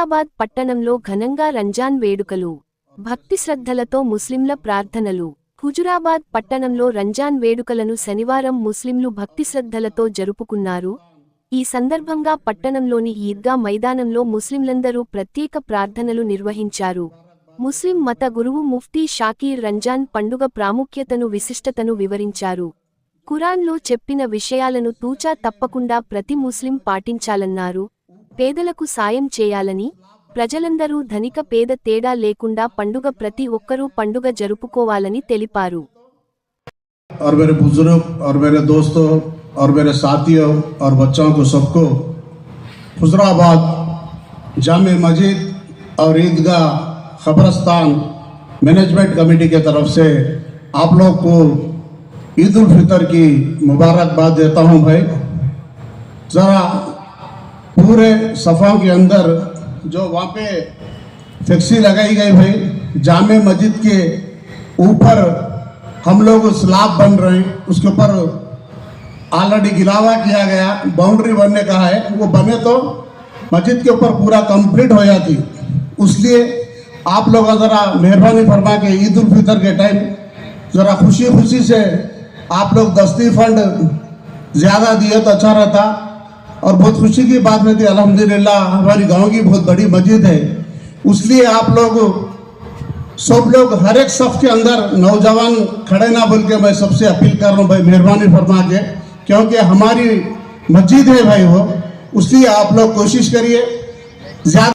హుజురాబాద్ పట్టణంలో ఘనంగా రంజాన్ వేడుకలు. భక్తి శ్రద్ధలతో ముస్లింల ప్రార్థనలు. హుజురాబాద్ పట్టణంలో రంజాన్ వేడుకలను శనివారం ముస్లింలు భక్తి శ్రద్ధలతో జరుపుకున్నారు. ఈ సందర్భంగా పట్టణంలోని ఈద్గా మైదానంలో ముస్లింలందరూ ప్రత్యేక ప్రార్థనలు నిర్వహించారు. ముస్లిం మత గురువు ముఫ్తీ షాకీర్ రంజాన్ పండుగ ప్రాముఖ్యతను విశిష్టతను వివరించారు. ఖురాన్లో చెప్పిన విషయాలను తూచా తప్పకుండా ప్రతి ముస్లిం పాటించాలన్నారు. పేదలకు సాయం చేయాలని, ప్రజలందరూ ధనిక పేద తేడా లేకుండా పండుగ ప్రతి ఒక్కరూ పండుగ జరుపుకోవాలని తెలిపారు. और मेरे बुजुर्ग और मेरे दोस्तों और मेरे साथियों और बच्चों को सबको हुजराबाद जामे मस्जिद और ईदगाह खबरस्तान मैनेजमेंट कमेटी के तरफ से आप लोग को ईद उल फितर की मुबारकबाद देता हूं। भाई ज़रा पूरे सफ़ा के अंदर जो वहाँ पे फ्लेक्सी लगाई गई भाई, जामे मस्जिद के ऊपर हम लोग स्लैब बन रहे हैं, उसके ऊपर ऑलरेडी गिलावा किया गया, बाउंड्री बनने का है, वो बने तो मस्जिद के ऊपर पूरा कंप्लीट हो जाती। इसलिए आप लोग ज़रा मेहरबानी फरमा के ईद उल फितर के टाइम ज़रा खुशी खुशी से आप लोग दस्ती फंड ज़्यादा दिए तो अच्छा रहता। और बहुत खुशी की बात में थी, अल्हम्दुलिल्लाह हमारी गांव की बहुत बड़ी मस्जिद है, इसलिए आप लोग सब लोग हर एक सफ के अंदर नौजवान खड़े ना बोल के मैं सबसे अपील कर रहा हूँ भाई, मेहरबानी फरमा के, क्योंकि हमारी मस्जिद है भाई वो, इसलिए आप लोग कोशिश करिए ज़्यादा